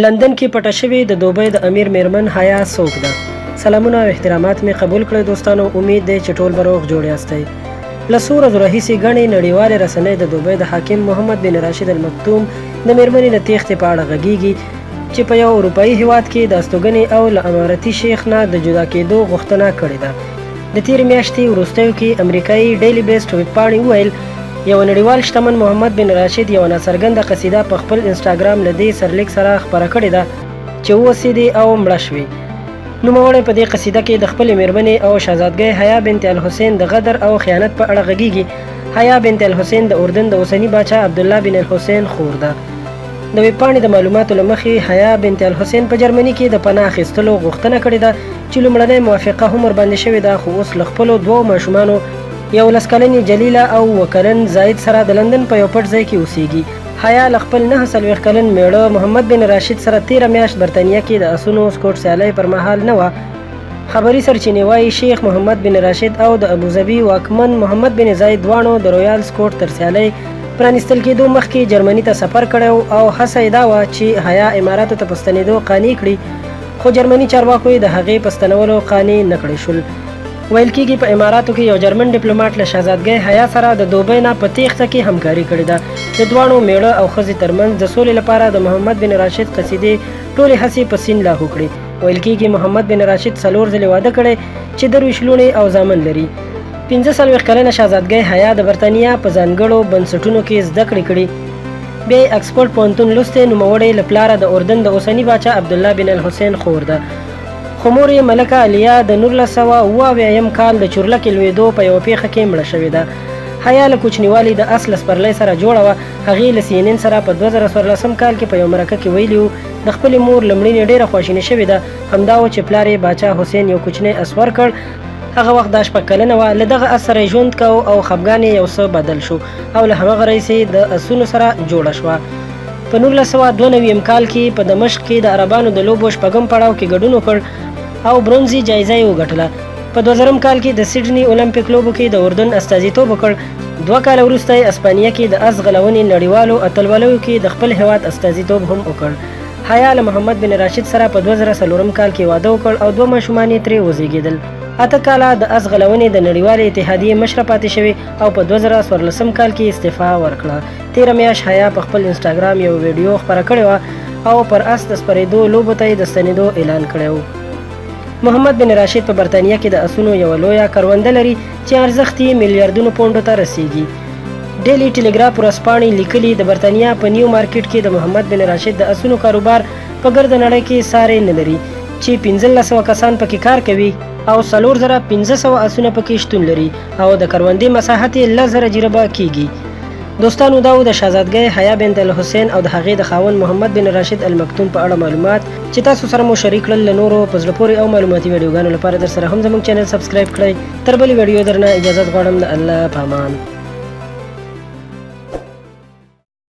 لندن کې پټه شوې د دوبۍ د امیر میرمن حیا څوک ده؟ سلامونه او احترامات مې قبول کړئ دوستانو. امید دی چې ټول به روغ جوړ یاستئ. له څو ورځو راهیسې ګڼې نړیوالې رسنۍ د دوبۍ د حاکم محمد بن راشد المکتوم د میرمنې د تېښتې په اړه غږیږي چې په یو اروپایي هیواد کې د استوګنې او له امارتي شیخ نه د جدا کېدو غوښتنه کړې ده. د تېرې میاشتې وروستیو کې امریکایي ډیلی بیسټ ویبپاڼې وویل یو نړیوال شتمن محمد بن راشد یو ناڅرګنده قصیده په خپل انسټاګرام له دې سرلیک سره خپره کړې ده چې ووسېدې او مړه شوې. نوموړی په دې قصیده کې د خپلې میرمنې او شهزادګۍ حیا بنت الحسین د غدر او خیانت په اړه غږیږي. حیا بنت الحسین د اردن د اوسني باچا عبدالله بن الحسین خور ده. د ویبپاڼې د معلوماتو له مخې حیا بنت الحسین په جرمني کې د پناه اخیستلو غوښتنه کړې ده چې لومړنۍ موافقه هم ورباندې شوې ده، خو اوس له خپلو دوو ماشومانو 11 کلنې جلیله او 2 کلن زاید سره د لندن په یو پټ ځای کې اوسېږي. حیا له خپل 49 کلن میړه محمد بن راشد سره 13 میاشت برطانیه کې د اسونو سکوټ سیالۍ پر مهال نه وه. خبري سرچینې وایي شیخ محمد بن راشد او د ابوظبي واکمن محمد بن زاید دواړو د رویال سکوټ تر سیالۍ پرانیستل کېدو مخکې جرمني ته سفر کړی او هڅه یې دا وه چې حیا اماراتو ته په ستنېدو قانع کړي، خو جرمني چارواکو یې د هغې په ستنولو قانع نه کړی شول. ویل کېږي په اماراتو کې یو جرمن ډیپلوماټ له شهزادګۍ حیا سره د دوبۍ نه په تېښته کې همکاري کړې ده. د دواړو میړه او ښځې ترمنځ د سولې لپاره د محمد بن راشد قصیدې ټولې هڅې په سین لاهو کړې. ویل کېږي محمد بن راشد 4 ځلې واده کړی چې 23 لوڼې او زامن لري. 45 کلنه شهزادګۍ حیا د برطانیه په ځانګړو بنسټونو کې زده کړې کړي. بیا یې اکسفورډ پوهنتون لوستی. نوموړی له پلاره د اردن د اوسني باچا عبدالله بن الحسین خور ده، خو مور یې ملکه علیه د 1978 کال د چورلکې لوېدو په یوه پیښه کې مړه شوې ده. حیا له کوچنیوالي د اس له سپرلۍ سره جوړه وه. هغې له CNN سره په 2014 کال کې په یو مرکه کې ویلي وو د خپلې مور له مړینې ډېره خواشینې شوې ده. همدا و چې پلار یې باچا حسین یو کوچنی اس ورکړ. هغه وخت دا 6 کلنه وه. له دغه اس سره یې ژوند کو او خفګان یې یو څه بدل شو او له همغه راهیسې د اسونو سره جوړه شوه. په 1992 کال کې په دمشق کې د عربانو د لوبو 8م پړاو کې ګډون وکړ او برونزي جایزه یې وګټله. په 2000 کال کې د سیډني اولمپیک لوبو کې د اردن استازیتوب وکړ. 2 کاله وروسته یې اسپانیه کې د اس غلونې نړیوالو اتلولیو کې د خپل هیواد استازیتوب هم وکړ. حیا له محمد بن راشد سره په 2004 کال کې واده وکړ او 2 ماشومان یې ترې وزېږېدل. 8 کاله د اس غلونې د نړیوالې اتحادیې مشره پاتې شوې او په 2014 کال کې استعفا ورکړه. 13 میاشت حیا په خپل انسټاګرام یو ویډیو خپره کړې وه او پر اس د سپرېدو لوبو ته یې د ستنېدو اعلان کړی و. محمد بن راشد په برطانیه کې د اسونو یوه لویه کرونده لري چې ارزښت یې میلیارډونو پونډو ته رسیږي. ډیلی ټیلیګراف ورځپاڼې لیکلي د برطانیه په نیو مارکیټ کې د محمد بن راشد د اسونو کاروبار په ګرده نړۍ کې ساری نه لري چې 1500 کسان پکې کار کوي او 4500 اسونه پکې شتون لري او د کروندې مساحت یې 10,000 جریبه کېږي. دوستانو دا و د شهزادګۍ حیا بنت الحسین او د هغې د خاوند محمد بن راشد المکتوم په اړه معلومات چې تاسو سره مو شریک کړل. له نورو په زړه پورې او معلوماتي ویډیوګانو لپاره در سره هم زموږ چینل سبسکرایب کړئ. تر بلې ویډیو درنه اجازت غواړم. د الله په امان.